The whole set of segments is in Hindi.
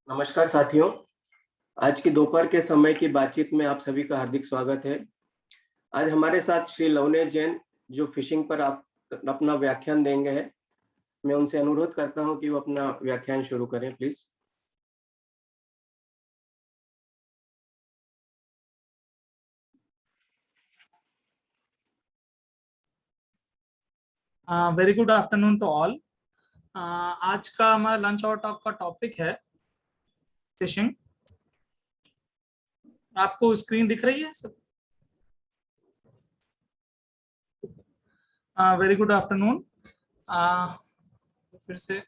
नमस्कार साथियों। आज की दोपहर के समय की बातचीत में आप सभी का हार्दिक स्वागत है। आज हमारे साथ श्री लवनेश जैन जो फिशिंग पर आप अपना व्याख्यान देंगे हैं। मैं उनसे अनुरोध करता हूं कि वो अपना व्याख्यान शुरू करें please. Very good afternoon to all. आज का हमारा लंच और टॉक का टॉपिक है फिशिंग। आपको स्क्रीन दिख रही है सब? Very good afternoon. फिर से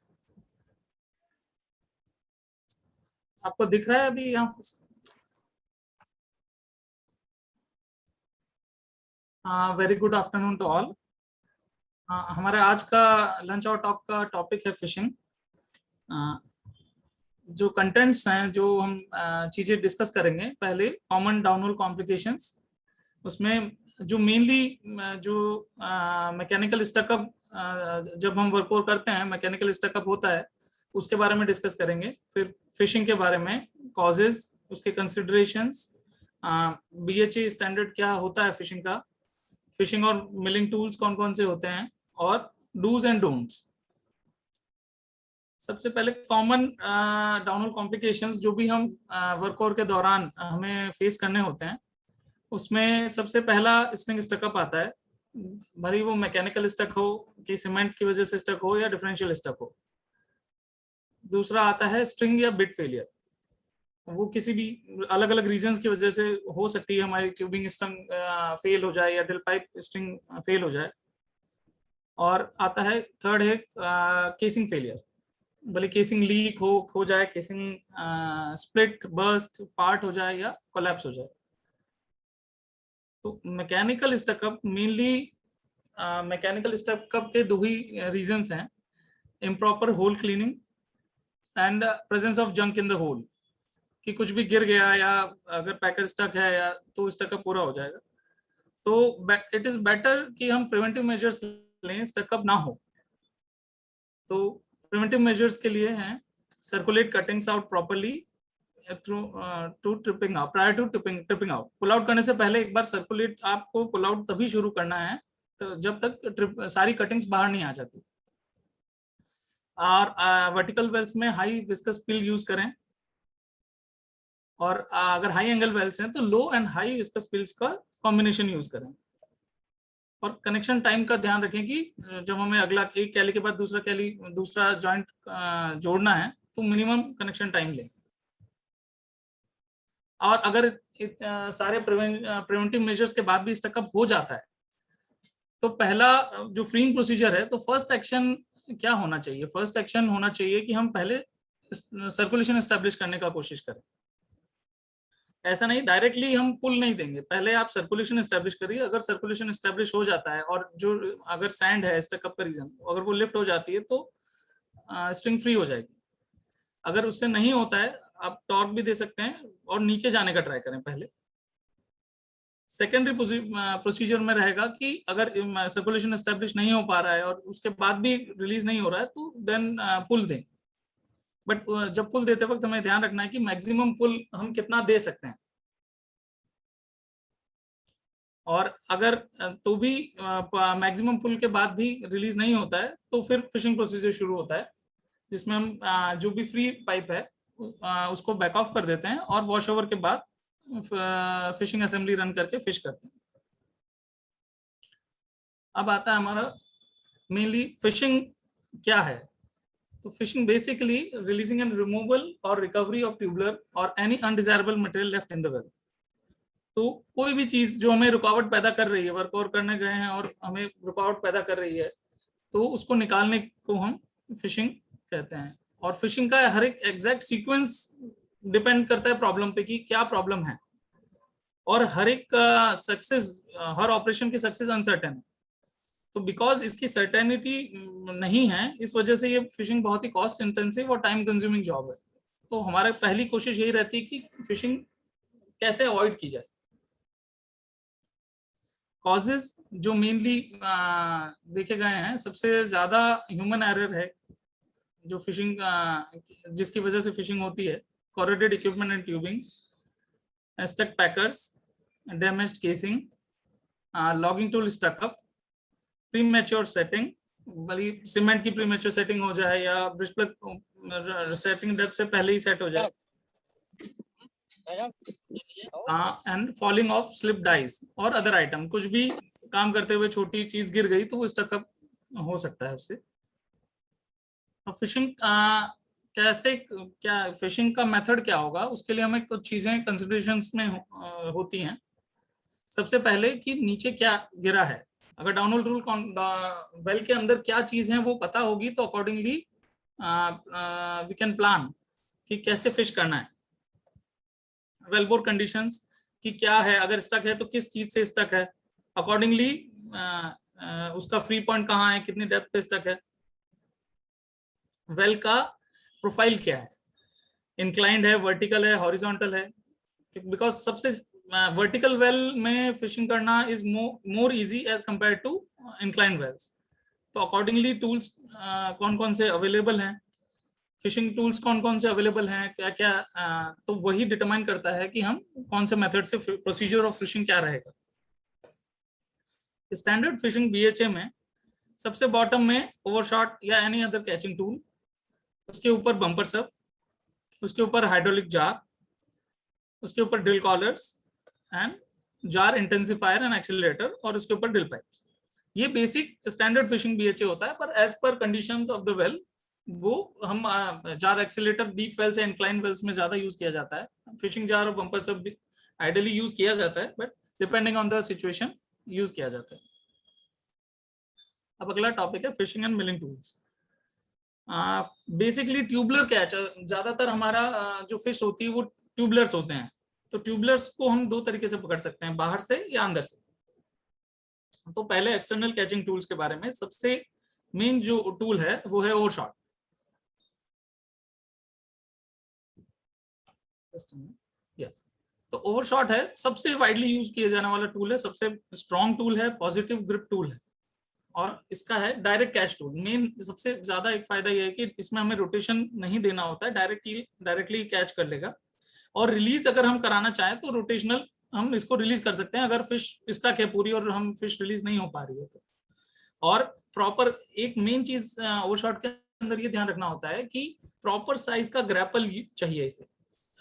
आपको दिख रहा है अभी यहाँ? Very good afternoon to all. हमारे आज का लंच और टॉक का टॉपिक है फिशिंग। जो कंटेंट्स हैं, जो हम चीजें डिस्कस करेंगे, पहले कॉमन डाउनहोल कॉम्प्लिकेशंस। उसमें जो मेनली जो मैकेनिकल स्टकअप, जब हम वर्कआउट करते हैं मैकेनिकल स्टकअप होता है, उसके बारे में डिस्कस करेंगे। फिर फिशिंग के बारे में कॉजेज, उसके कंसिडरेशंस, बीएचए स्टैंडर्ड क्या होता है फिशिंग का, फिशिंग और मिलिंग टूल्स कौन कौन से होते हैं, और डूज एंड डोंट्स। सबसे पहले कॉमन डाउनहोल कॉम्प्लिकेशंस जो भी हम वर्कआउट के दौरान हमें फेस करने होते हैं, उसमें सबसे पहला स्ट्रिंग स्टकअप आता है। भरी वो मैकेनिकल स्टक हो कि सीमेंट की वजह से स्टक हो या डिफरेंशियल स्टक हो। दूसरा आता है स्ट्रिंग या बिट फेलियर। वो किसी भी अलग अलग रीजंस की वजह से हो सकती है। हमारी ट्यूबिंग स्ट्रिंग फेल हो जाए या ड्रिल पाइप स्ट्रिंग फेल हो जाए। और आता है थर्ड है केसिंग फेलियर। भले केसिंग लीक हो जाए, केसिंग स्प्लिट, बर्स्ट, पार्ट हो जाए या कोलैप्स हो जाए। तो mechanical stuck up mainly mechanical stuck up के दो ही रीजंस हैं: improper hole cleaning and presence of junk in the hole. कि कुछ भी गिर गया या अगर पैकर स्टक है या तो स्टकअप पूरा हो जाएगा। तो इट इज बेटर कि हम प्रिवेंटिव मेजर्स लें, स्टकअप ना हो। तो प्रिवेंटिव मेजर्स के लिए हैं circulate cuttings out properly to tripping out, prior to tripping out. Pull out करने से पहले एक बार सर्कुलेट, आपको पुल आउट तभी शुरू करना है तो जब तक सारी कटिंग्स बाहर नहीं आ जाती। और वर्टिकल वेल्स में हाई विस्कस पिल यूज करें, और अगर हाई एंगल वेल्स हैं तो लो एंड हाई विस्कस पिल्स का कॉम्बिनेशन यूज करें। और कनेक्शन टाइम का ध्यान रखें कि जब हमें अगला एक कैली के बाद दूसरा जॉइंट जोड़ना है तो मिनिमम कनेक्शन टाइम लें। और अगर सारे प्रिवेंटिव मेजर्स के बाद भी स्टकअप हो जाता है तो पहला जो फ्रीइंग प्रोसीजर है, तो फर्स्ट एक्शन क्या होना चाहिए? फर्स्ट एक्शन होना चाहिए कि हम पहले सर्कुलेशन एस्टेब्लिश करने का कोशिश करें। ऐसा नहीं डायरेक्टली हम पुल नहीं देंगे, पहले आप सर्कुलेशन एस्टेब्लिश करिए। अगर सर्कुलेशन एस्टेब्लिश हो जाता है और जो अगर सैंड है स्टकअप का रीजन, अगर वो लिफ्ट हो जाती है तो स्ट्रिंग फ्री हो जाएगी। अगर उससे नहीं होता है, आप टॉर्क भी दे सकते हैं और नीचे जाने का ट्राई करें पहले। सेकेंडरी प्रोसीजर में रहेगा कि अगर सर्कुलेशन एस्टेब्लिश नहीं हो पा रहा है और उसके बाद भी रिलीज नहीं हो रहा है तो देन पुल दें। बट जब पुल देते वक्त हमें ध्यान रखना है कि मैक्सिमम पुल हम कितना दे सकते हैं। और अगर तो भी मैक्सिमम पुल के बाद भी रिलीज नहीं होता है तो फिर फिशिंग प्रोसीजर शुरू होता है, जिसमें हम जो भी फ्री पाइप है उसको बैक ऑफ कर देते हैं और वॉश ओवर के बाद फिशिंग असेंबली रन करके फिश करते हैं। अब आता है हमारा मेनली फिशिंग क्या है। तो fishing basically releasing and removal और रिकवरी ऑफ ट्यूबुलर और any undesirable material left in the well. तो कोई भी चीज जो हमें रुकावट पैदा कर रही है, वर्कआउट करने गए हैं और हमें रुकावट पैदा कर रही है, तो उसको निकालने को हम फिशिंग कहते हैं। और फिशिंग का हर एक एग्जैक्ट सीक्वेंस डिपेंड करता है प्रॉब्लम पे कि क्या प्रॉब्लम है। और हर एक सक्सेस, हर ऑपरेशन की सक्सेस अनसर्टेन है। तो बिकॉज इसकी सर्टेनिटी नहीं है, इस वजह से ये फिशिंग बहुत ही कॉस्ट इंटेंसिव और टाइम कंज्यूमिंग जॉब है। तो हमारी पहली कोशिश यही रहती है कि फिशिंग कैसे अवॉइड की जाए। कॉजेज जो मेनली देखे गए हैं, सबसे ज्यादा ह्यूमन एरर है। जो फिशिंग जिसकी वजह से फिशिंग होती है, corroded equipment and tubing, stuck packers, damaged casing, logging tool stuck up, premature setting, भले सीमेंट की प्रीमेच्योर सेटिंग हो जाए या ब्रिज प्लग सेटिंग डेप्थ से पहले ही सेट हो जाए, and falling of slip dies और अदर आइटम, कुछ भी काम करते हुए छोटी चीज गिर गई तो वो स्टक अप हो सकता है उससे। अब फिशिंग कैसे, क्या फिशिंग का मेथड क्या होगा, उसके लिए हमें कुछ चीजें कंसिडरेशंस में होती हैं। सबसे पहले कि नीचे क्या गिरा है, अगर डाउनहोल रूल वेल के अंदर क्या चीज है वो पता होगी तो अकॉर्डिंगली वी कैन प्लान कि कैसे फिश करना है। वेलबोर कंडीशंस कि क्या है, अगर स्टक है तो किस चीज से स्टक है, अकॉर्डिंगली उसका फ्री पॉइंट कहाँ है, कितनी डेप्थ पे स्टक है, वेल का प्रोफाइल क्या है, इंक्लाइंड है, वर्टिकल है, हॉरिजॉन्टल है, बिकॉज सबसे वर्टिकल वेल में फिशिंग करना is more easy as compare to inclined wells. तो अकॉर्डिंगली टूल्स कौन कौन से अवेलेबल हैं, फिशिंग टूल्स कौन कौन से अवेलेबल हैं, क्या क्या, तो वही डिटरमाइन करता है कि हम कौन से मेथड से प्रोसीजर ऑफ फिशिंग क्या रहेगा। स्टैंडर्ड फिशिंग बीएचए में सबसे बॉटम में ओवरशॉट या एनी अदर कैचिंग टूल, उसके ऊपर बम्पर सब, उसके ऊपर हाइड्रोलिक जार, उसके ऊपर drill collars and jar intensifier and accelerator, और उसके ऊपर ड्रिल पाइप्स। ये बेसिक स्टैंडर्ड फिशिंग बीएचए होता है, पर as per conditions of the well वो हम जार एक्सीलरेटर डीप वेल से इंक्लाइन वेल्स में ज्यादा यूज किया जाता है, फिशिंग जार और बम्पर सब भी आइडियली यूज किया जाता है, but depending on the situation use किया जाता है। अब अगला टॉपिक है fishing end milling tools. Basically tubular catch, ज्यादातर हमारा जो फिश होती है वो ट्यूबलर्स होते हैं, तो ट्यूबलर्स को हम दो तरीके से पकड़ सकते हैं, बाहर से या अंदर से। तो पहले एक्सटर्नल कैचिंग टूल्स के बारे में, सबसे मेन जो टूल है वो है ओवरशॉट। तो ओवरशॉट है सबसे वाइडली यूज किया जाने वाला टूल है, सबसे स्ट्रॉन्ग टूल है, पॉजिटिव ग्रिप टूल है, और इसका है डायरेक्ट कैच टूल। मेन सबसे ज्यादा एक फायदा यह है कि इसमें हमें रोटेशन नहीं देना होता है, डायरेक्टली कैच कर लेगा, और रिलीज अगर हम कराना चाहें तो रोटेशनल हम इसको रिलीज कर सकते हैं, अगर फिश स्टक है पूरी और हम फिश रिलीज नहीं हो पा रही है तो। और प्रॉपर एक मेन चीज ओवरशॉट के अंदर ये ध्यान रखना होता है कि प्रॉपर साइज का ग्रैपल चाहिए इसे।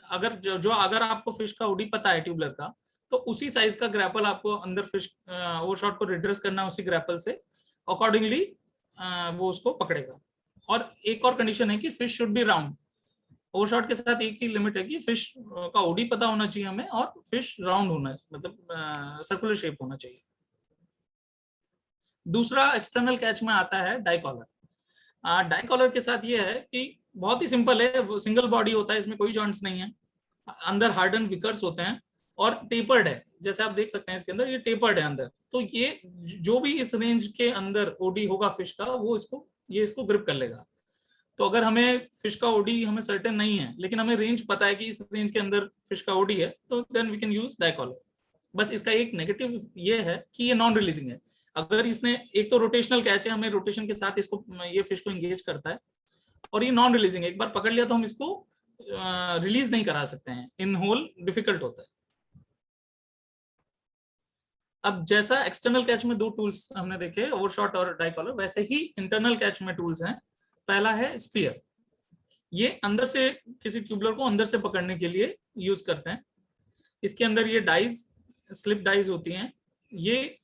अगर अगर आपको फिश का ओडी पता है ट्यूबलर का, तो उसी साइज का ग्रैपल आपको अंदर फिश ओवरशॉट को रिड्रेस करना है उसी ग्रैपल से, अकॉर्डिंगली वो उसको पकड़ेगा। और एक और कंडीशन है कि fish should be round. Overshot के साथ एक ही लिमिट है कि फिश का ओडी पता होना चाहिए हमें, और फिश राउंड होना है, मतलब सर्कुलर शेप होना चाहिए। दूसरा एक्सटर्नल कैच में आता है डाई कॉलर। डाई कॉलर के साथ ये है कि बहुत ही सिंपल है, वो सिंगल बॉडी होता है, इसमें कोई जॉइंट्स नहीं है, अंदर हार्डन विकर्स होते हैं और टेपर्ड है, जैसे आप देख सकते हैं इसके अंदर ये टेपर्ड है अंदर। तो ये जो भी इस रेंज के अंदर ओडी होगा फिश का, वो इसको ग्रिप कर लेगा। तो अगर हमें फिश का ओडी हमें सर्टेन नहीं है, लेकिन हमें रेंज पता है कि इस रेंज के अंदर फिश का ओडी है, तो then we can use die collar. बस इसका एक नेगेटिव ये है कि ये नॉन रिलीजिंग है। अगर इसने एक तो रोटेशनल कैच है, हमें रोटेशन के साथ इसको ये फिश को एंगेज करता है, और ये नॉन रिलीजिंग है, एक बार पकड़ लिया तो हम इसको रिलीज नहीं करा सकते हैं, इन होल डिफिकल्ट होता है। अब जैसा एक्सटर्नल कैच में दो टूल्स हमने देखे, ओवरशॉट और डाई कॉलर, वैसे ही इंटरनल कैच में टूल्स हैं। पहला है स्पीयर, ये अंदर से किसी ट्यूबलर को अंदर से पकड़ने के लिए यूज करते हैं। इसके अंदर ये डाइज, स्लिप डाइज होती हैं, ये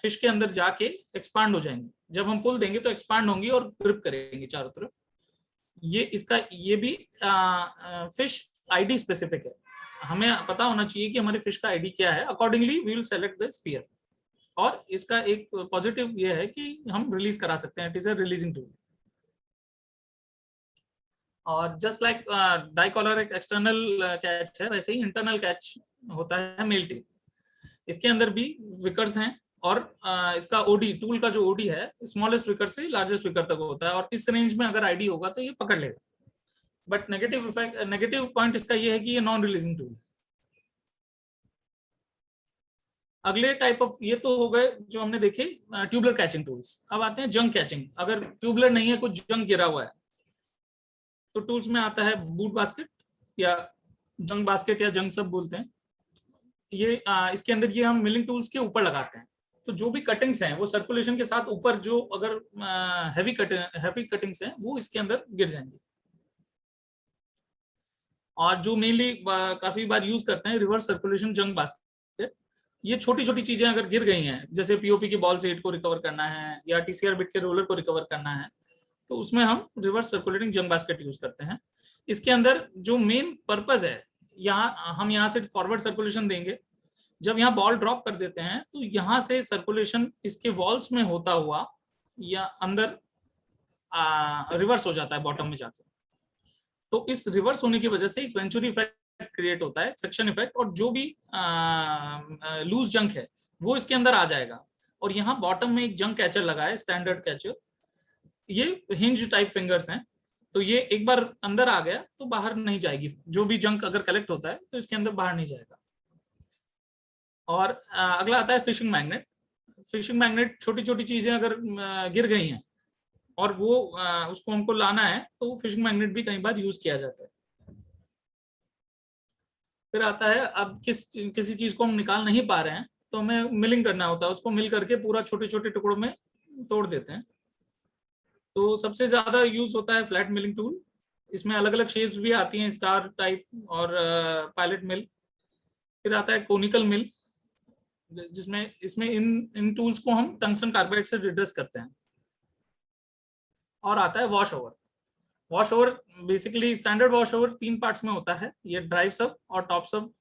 फिश के अंदर जाके एक्सपांड हो जाएंगे, जब हम पुल देंगे तो एक्सपांड होंगी और ग्रिप करेंगे चारों तरफ। ये भी फिश आईडी स्पेसिफिक है, हमें पता होना चाहिए कि हमारी फिश का आईडी क्या है, accordingly we will select the spear. और इसका एक पॉजिटिव ये है कि हम रिलीज करा सकते हैं, it is a releasing tool. और जस्ट लाइक डाई कॉलर एक एक्सटर्नल कैच है, वैसे ही इंटरनल कैच होता है मेल टिप। इसके अंदर भी विकर्स हैं, और इसका ओडी, टूल का जो ओडी है, स्मॉलेस्ट विकर से लार्जेस्ट विकर तक होता है, और इस रेंज में अगर आईडी होगा तो ये पकड़ लेगा। बट नेगेटिव पॉइंट इसका ये है कि ये नॉन रिलीजिंग टूल है। अगले टाइप ऑफ, ये तो हो गए जो हमने देखे ट्यूबलर कैचिंग टूल्स। अब आते हैं जंक कैचिंग। अगर ट्यूबलर नहीं है, कुछ जंक गिरा हुआ है, तो टूल्स में आता है बूट बास्केट या जंक बास्केट या जंक सब बोलते हैं। ये इसके अंदर ये हम मिलिंग टूल्स के ऊपर लगाते हैं, तो जो भी कटिंग्स हैं वो सर्कुलेशन के साथ ऊपर, जो अगर हैवी कटिंग्स हैं वो इसके अंदर गिर जाएंगे। और जो मेनली काफी बार यूज करते हैं रिवर्स सर्कुलेशन जंक बास्केट। ये छोटी छोटी चीजें अगर गिर गई हैं, जैसे पीओपी की बॉल सेट को रिकवर करना है या टीसीआर बिट के रोलर को रिकवर करना है, तो उसमें हम reverse circulating junk basket use करते हैं। इसके अंदर जो मेन पर्पज है, हम यहाँ से फॉरवर्ड सर्कुलेशन देंगे। जब यहाँ बॉल ड्रॉप कर देते हैं तो यहाँ से सर्कुलेशन इसके वॉल्स में होता हुआ या अंदर रिवर्स हो जाता है बॉटम में जाकर। तो इस रिवर्स होने की वजह से एक वेंचुरी इफेक्ट क्रिएट होता है, सक्शन इफेक्ट, और जो भी लूज जंक है वो इसके अंदर आ जाएगा। और यहाँ बॉटम में एक जंक कैचर लगा है, स्टैंडर्ड कैचर। ये हिंज टाइप फिंगर्स हैं, तो ये एक बार अंदर आ गया तो बाहर नहीं जाएगी। जो भी जंक अगर कलेक्ट होता है तो इसके अंदर बाहर नहीं जाएगा। और अगला आता है फिशिंग मैग्नेट। फिशिंग मैग्नेट, छोटी छोटी चीजें अगर गिर गई हैं और वो उसको हमको लाना है, तो फिशिंग मैग्नेट भी कई बार यूज किया जाता है। फिर आता है, अब किसी चीज को हम निकाल नहीं पा रहे हैं तो हमें मिलिंग करना होता है। उसको मिल करके पूरा छोटे छोटे टुकड़ों में तोड़ देते हैं। तो सबसे ज्यादा यूज होता है फ्लैट मिलिंग टूल। इसमें अलग अलग शेप्स भी आती हैं, स्टार टाइप और पायलट मिल। फिर आता है कोनिकल मिल, जिसमें इसमें इन टूल्स को हम टंगस्टन कार्बाइड से रिड्रेस करते हैं। और आता है wash over. Wash over basically standard wash over 3 parts में होता है। ये ड्राइव सब और टॉप सब,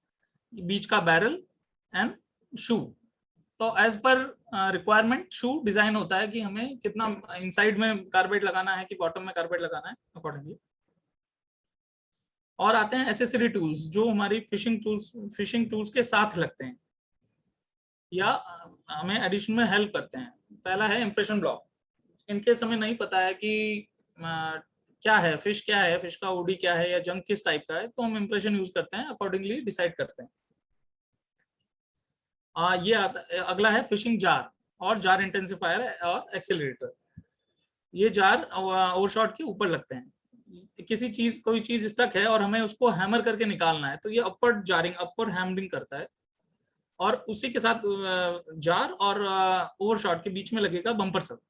बीच का बैरल एंड शू। तो एज पर रिक्वायरमेंट शू डिजाइन होता है कि हमें कितना इनसाइड में कार्बाइड लगाना है कि बॉटम में कार्बाइड लगाना है, अकॉर्डिंगली। और आते हैं एसेसरी टूल्स, जो हमारी फिशिंग टूल्स के साथ लगते हैं या हमें एडिशन में हेल्प करते हैं। पहला है इंप्रेशन ब्लॉक। इनकेस हमें नहीं पता है कि क्या है, फिश क्या है, फिश का ओडी क्या है या जंक किस टाइप का है, तो हम इंप्रेशन यूज करते हैं, अकॉर्डिंगली डिसाइड करते हैं। ये अगला है फिशिंग जार और जार इंटेंसिफायर और एक्सेलरेटर। ये जार ओवरशॉट के ऊपर लगते हैं। कोई चीज स्टक है और हमें उसको हैमर करके निकालना है, तो ये अपवर्ड जारिंग, अपवर्ड हैमरिंग करता है। और उसी के साथ जार और ओवरशॉट के बीच में लगेगा बम्पर सब।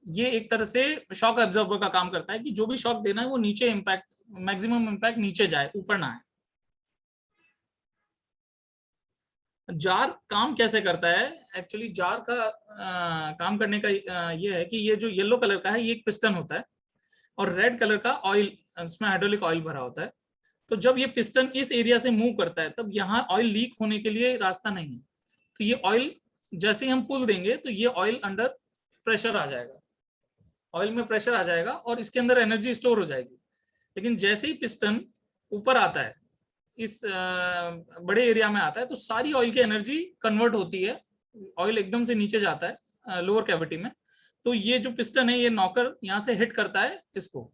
ये एक तरह से शॉक एब्जॉर्बर का काम करता है कि जो भी शॉक देना है वो नीचे इम्पैक्ट, मैक्सिमम इम्पैक्ट नीचे जाए, ऊपर ना आए। जार काम कैसे करता है? एक्चुअली जार का काम करने का ये है कि ये जो येलो कलर का है ये एक पिस्टन होता है और रेड कलर का ऑयल, इसमें हाइड्रोलिक ऑयल भरा होता है। तो जब ये पिस्टन इस एरिया से मूव करता है तब यहाँ ऑयल लीक होने के लिए रास्ता नहीं है। तो ये ऑयल जैसे ही हम पुल देंगे तो ये ऑयल अंडर प्रेशर आ जाएगा, ऑयल में प्रेशर आ जाएगा और इसके अंदर एनर्जी स्टोर हो जाएगी। लेकिन जैसे ही पिस्टन ऊपर आता है, इस बड़े एरिया में आता है, तो सारी ऑयल की एनर्जी कन्वर्ट होती है, ऑयल एकदम से नीचे जाता है लोअर कैविटी में। तो ये जो पिस्टन है, ये नॉकर यहाँ से हिट करता है इसको,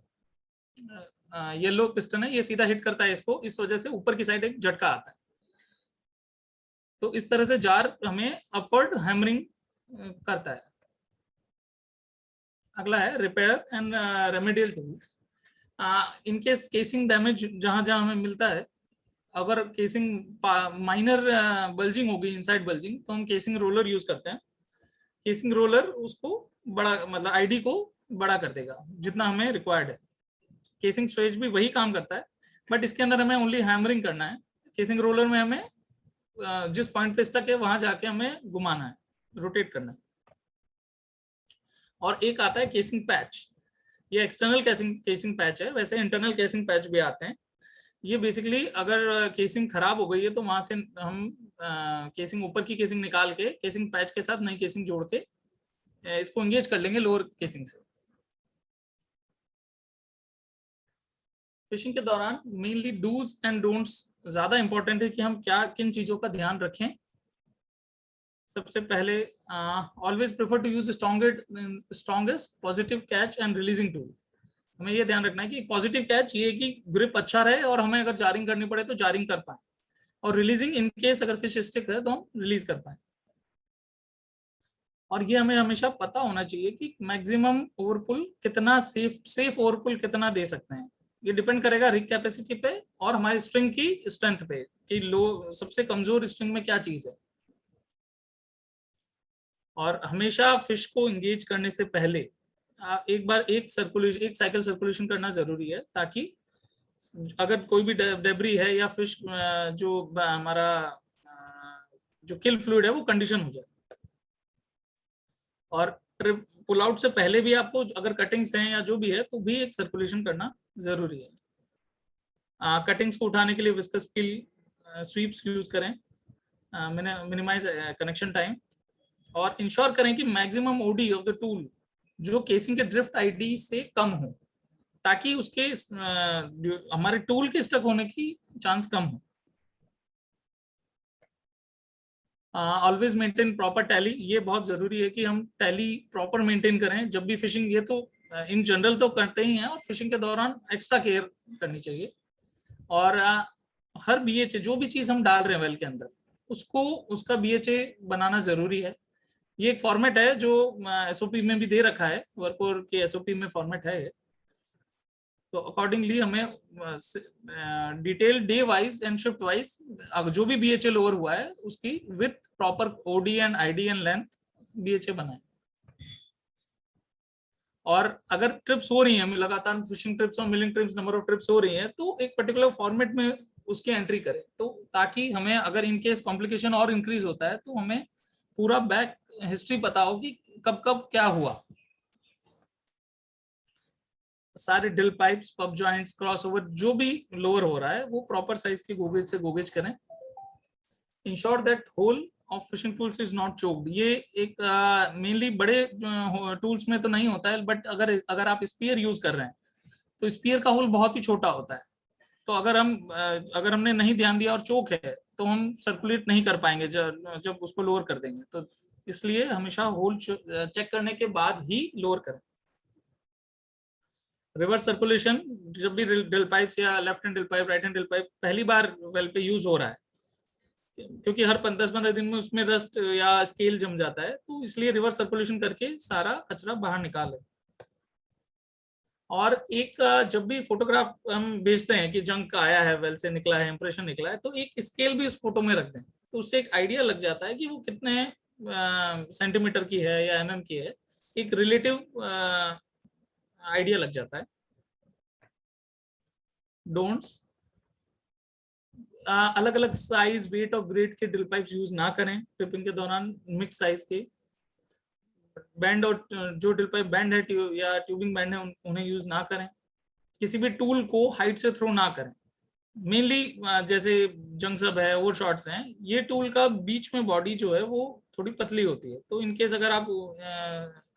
येलो पिस्टन है, ये सीधा हिट करता है इसको, इस वजह से ऊपर की साइड एक झटका आता है। तो इस तरह से जार हमें अपवर्ड हैमरिंग करता है। अगला है repair and remedial tools. In case casing damage जहां जहां हमें मिलता है, अगर केसिंग माइनर बल्जिंग होगी, इनसाइड बल्जिंग, तो हम केसिंग रोलर यूज करते हैं। केसिंग रोलर उसको बड़ा, मतलब आईडी को बड़ा कर देगा जितना हमें रिक्वायर्ड है। केसिंग स्ट्रेच भी वही काम करता है, बट इसके अंदर हमें ओनली हैमरिंग करना है। केसिंग रोलर में हमें जिस पॉइंट पे स्टक है वहां जाके हमें घुमाना है, रोटेट करना है। और एक आता है केसिंग पैच। ये एक्सटर्नल केसिंग पैच है, वैसे इंटरनल केसिंग पैच भी आते हैं। ये बेसिकली अगर केसिंग खराब हो गई है तो वहां से हम केसिंग, ऊपर की केसिंग निकाल के केसिंग पैच के साथ नई केसिंग जोड़ के इसको एंगेज कर लेंगे लोअर केसिंग से। फिशिंग के दौरान मेनली डूज एंड डोंट्स ज्यादा इंपॉर्टेंट है कि हम किन चीजों का ध्यान रखें। सबसे पहले always prefer to use strongest positive catch and releasing tool. हमें ये ध्यान रखना है कि पॉजिटिव कैच ये कि ग्रिप अच्छा रहे और हमें अगर जारिंग करनी पड़े तो जारिंग कर पाए, और रिलीजिंग इन केस अगर फिश स्टिक है तो हम रिलीज कर पाए। और ये हमें हमेशा पता होना चाहिए कि मैक्सिमम ओवरपुल कितना सेफ ओवरपुल कितना दे सकते हैं। ये डिपेंड करेगा रिग कैपेसिटी पे और हमारी स्ट्रिंग की स्ट्रेंथ पे कि लो सबसे कमजोर स्ट्रिंग में क्या चीज है। और हमेशा फिश को एंगेज करने से पहले एक बार एक साइकिल सर्कुलेशन करना जरूरी है, ताकि अगर कोई भी डेब्री है या फिश जो हमारा जो किल फ्लूइड है वो कंडीशन हो जाए। और ट्रिप पुल आउट से पहले भी आपको अगर कटिंग्स हैं या जो भी है तो भी एक सर्कुलेशन करना जरूरी है। कटिंग्स को उठाने के लिए विस्कस पील स्वीप्स यूज करें, मिनिमाइज कनेक्शन टाइम, और इंश्योर करें कि maximum OD of the tool जो केसिंग के ड्रिफ्ट आईडी से कम हो, ताकि उसके हमारे टूल के स्टक होने की चांस कम हो। ऑलवेज मेंटेन प्रॉपर टैली, ये बहुत जरूरी है कि हम टैली प्रॉपर मेंटेन करें जब भी फिशिंग, ये तो इन जनरल तो करते ही हैं और फिशिंग के दौरान एक्स्ट्रा केयर करनी चाहिए। और हर बीएचए जो भी चीज हम डाल रहे हैं वेल के अंदर उसको उसका बीएचए बनाना जरूरी है। ये एक फॉर्मेट है जो एसओपी में भी दे रखा है, वर्कओवर के एसओपी में फॉर्मेट है। तो अकॉर्डिंगली हमें detail day wise and shift wise जो भी बीएचए लोअर हुआ है उसकी with proper OD and ID and length BHA बनाए। और अगर ट्रिप्स हो रही हैं, लगातार फिशिंग ट्रिप्स और milling trips number of trips हो रही हैं, तो एक पर्टिकुलर फॉर्मेट में उसकी एंट्री करें, तो ताकि हमें अगर इन केस कॉम्प्लिकेशन और इंक्रीज होता है तो हमें पूरा बैक हिस्ट्री पता हो कि कब कब क्या हुआ। सारे drill pipes, pub joints, crossover जो भी लोअर हो रहा है वो प्रॉपर साइज के गोगेज से गोगेज करें। Ensure that hole of fishing tools is not choked. ये एक मेनली बड़े टूल्स में तो नहीं होता है, बट अगर आप स्पीयर यूज कर रहे हैं तो स्पीयर का होल बहुत ही छोटा होता है। तो अगर हमने नहीं ध्यान दिया और चोक है तो हम सर्कुलेट नहीं कर पाएंगे जब उसको लोअर कर देंगे। तो इसलिए हमेशा होल चेक करने के बाद ही लोअर करें। रिवर्स सर्कुलेशन, जब भी ड्रिल पाइप्स या left hand drill pipe, right hand drill pipe पहली बार वेल पे यूज हो रहा है, क्योंकि हर 10-15 दिन में उसमें रस्ट या स्केल जम जाता है, तो इसलिए रिवर्स सर्कुलेशन करके सारा कचरा बाहर निकालें। और एक जब भी फोटोग्राफ हम भेजते हैं कि जंक आया है, वेल से निकला है, इंप्रेशन निकला है, तो एक स्केल भी उस फोटो में रख दें, तो उससे एक आइडिया लग जाता है कि वो कितने सेंटीमीटर की है या एमएम की है। एक रिलेटिव आइडिया लग जाता है। डोंट्स, अलग अलग साइज, वेट और ग्रेड के ड्रिल पाइप्स यूज ना करें ट्रिपिंग के दौरान। मिक्स साइज के बैंड और जो ड्रिल पाइप बैंड है या ट्यूबिंग बैंड है उन्हें यूज ना करें। किसी भी टूल को हाइट से थ्रो ना करें। मेनली जैसे जंग सब है, ओवर शॉट्स हैं, ये टूल का बीच में बॉडी जो है वो थोड़ी पतली होती है, तो इनकेस अगर आप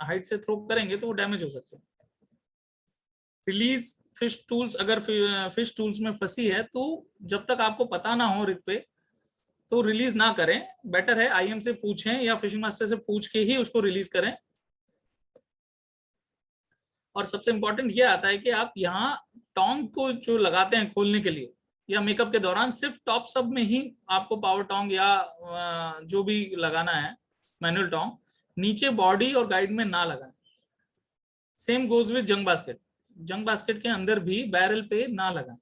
हाइट से थ्रो करेंगे तो वो डैमेज हो सकते हैं। रिलीज फिश टूल्स, अगर फिश टूल्स में फंसी है तो जब तक आपको पता ना हो रिग पे तो रिलीज ना करें। बेटर है आईएम से पूछें या फिशिंग मास्टर से पूछ के ही उसको रिलीज करें। और सबसे इंपॉर्टेंट ये आता है कि आप यहाँ टोंग को जो लगाते हैं खोलने के लिए या मेकअप के दौरान, सिर्फ टॉप सब में ही आपको पावर टोंग या जो भी लगाना है मैनुअल टोंग, नीचे बॉडी और गाइड में ना लगाएं। सेम गोज विद जंग बास्केट, जंग बास्केट के अंदर भी बैरल पे ना लगाएं।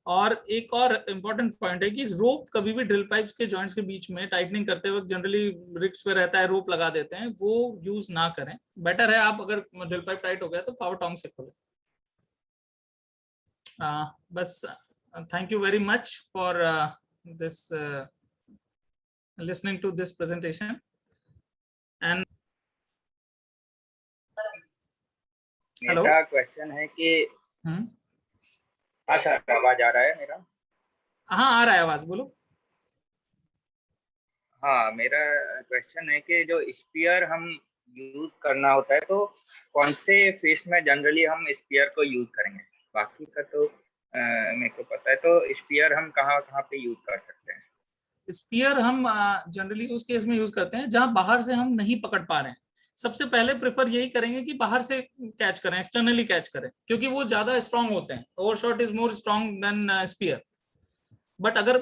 और एक और इम्पोर्टेंट पॉइंट है कि रोप कभी भी ड्रिल पाइप्स के जॉइंट्स के बीच में टाइटनिंग करते वक्त जनरली रिग्स पे रहता है, रोप लगा देते हैं, वो यूज ना करें। बेटर है आप अगर ड्रिल पाइप टाइट हो गया तो पावर टोंग से खोलें। बस thank you very much for this listening to this presentation and मेरा क्वेश्चन है कि अच्छा आवाज आ रहा है मेरा? हाँ आ रहा है आवाज, बोलो। हाँ, मेरा क्वेश्चन है कि जो स्पीयर हम यूज करना होता है तो कौन से फिश में जनरली हम स्पीयर को यूज करेंगे? बाकी का तो मेरे को पता है, तो स्पीयर हम कहाँ पे यूज कर सकते हैं? स्पीयर हम जनरली उस केस में यूज करते हैं जहां बाहर से हम नहीं पकड़ पा रहे हैं। सबसे पहले प्रेफर यही करेंगे कि बाहर से कैच करें, एक्सटर्नली कैच करें, क्योंकि वो ज्यादा स्ट्रांग होते हैं। Overshot is more strong than spear. But अगर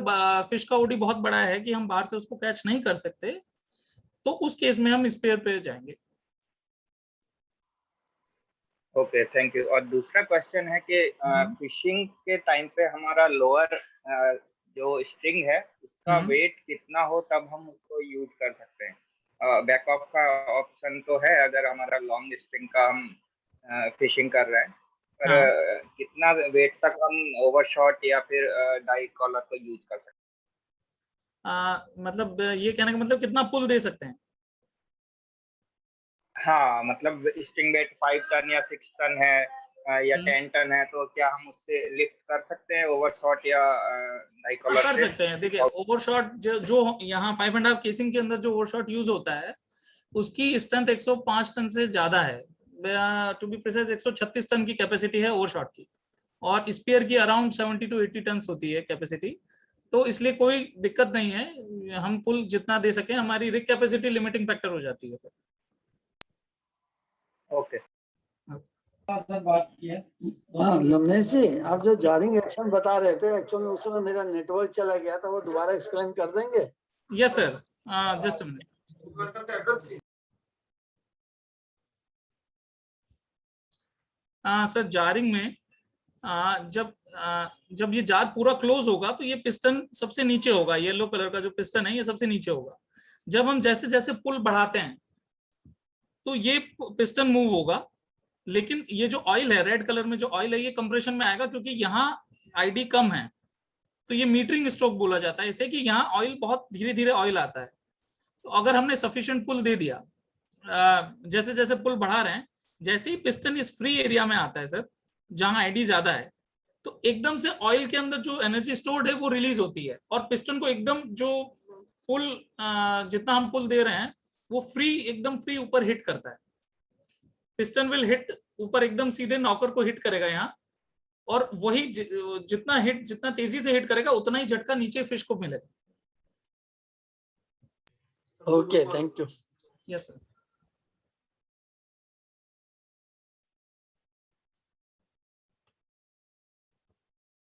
फिश का ओडी बहुत बड़ा है कि हम बाहर से उसको कैच नहीं कर सकते, तो उस केस में हम स्पेयर पे जाएंगे। Okay, thank you. और दूसरा क्वेश्चन है कि फिशिंग के टाइम पे हमारा लोअर जो स्ट्रिंग है उसका वेट कितना हो तब हम उसको यूज कर सकते हैं? बैक ऑफ का ऑप्शन तो है अगर हमारा लॉन्ग स्ट्रिंग का हम फिशिंग कर रहे हैं, पर कितना वेट तक हम ओवरशॉट या फिर डाई कॉलर को यूज कर सकते हैं? मतलब ये कहने का मतलब कितना पुल दे सकते हैं? हाँ, मतलब स्ट्रिंग वेट 5 टन या 6 टन है या 10 टन है, तो क्या हम उससे लिफ्ट कर सकते हैं ओवरशॉट या डाई कॉलर कर सकते हैं। देखिए ओवरशॉट जो यहाँ 5.5 केसिंग के अंदर जो ओवरशॉट यूज होता है उसकी स्ट्रेंथ 105 टन से ज्यादा है। टू बी प्रिसाइज 136 टन की कैपेसिटी है ओवरशॉट की, और स्पीयर की अराउंड 70 to 80 टन होती है कैपेसिटी। तो इसलिए कोई दिक्कत नहीं है, हम पुल जितना दे सके, हमारी रिग कैपेसिटी लिमिटिंग फैक्टर हो जाती है फिर। ओके सर, बात की है। हाँ लमनेश जी, आप जो जारिंग एक्शन बता रहे थे, एक्चुअली उस समय मेरा नेटवर्क चला गया था, वो दोबारा एक्सप्लेन कर देंगे? Yes sir, just a minute. Sir jarring में जब ये जार पूरा क्लोज होगा तो ये पिस्टन सबसे नीचे होगा, येलो कलर का जो पिस्टन है ये सबसे नीचे होगा। जब हम जैसे जैसे पुल बढ़ाते हैं तो ये पिस्टन मूव होगा, लेकिन ये जो ऑयल है रेड कलर में जो ऑयल है ये कंप्रेशन में आएगा, क्योंकि यहाँ आईडी कम है, तो ये मीटरिंग स्ट्रोक बोला जाता है इसे, कि यहाँ ऑयल बहुत धीरे धीरे ऑयल आता है। तो अगर हमने सफिशिएंट पुल दे दिया, जैसे जैसे पुल बढ़ा रहे हैं, जैसे ही पिस्टन इस फ्री एरिया में आता है सर, जहां आईडी ज्यादा है, तो एकदम से ऑयल के अंदर जो एनर्जी स्टोर्ड है वो रिलीज होती है, और पिस्टन को एकदम जो फुल जितना हम पुल दे रहे हैं वो एकदम फ्री ऊपर हिट करता है। पिस्टन विल हिट ऊपर, एकदम सीधे नॉकर को हिट करेगा यहाँ, और वही जितना तेजी से हिट करेगा उतना ही झटका नीचे फिश को मिलेगा। Okay, thank you. Yes sir.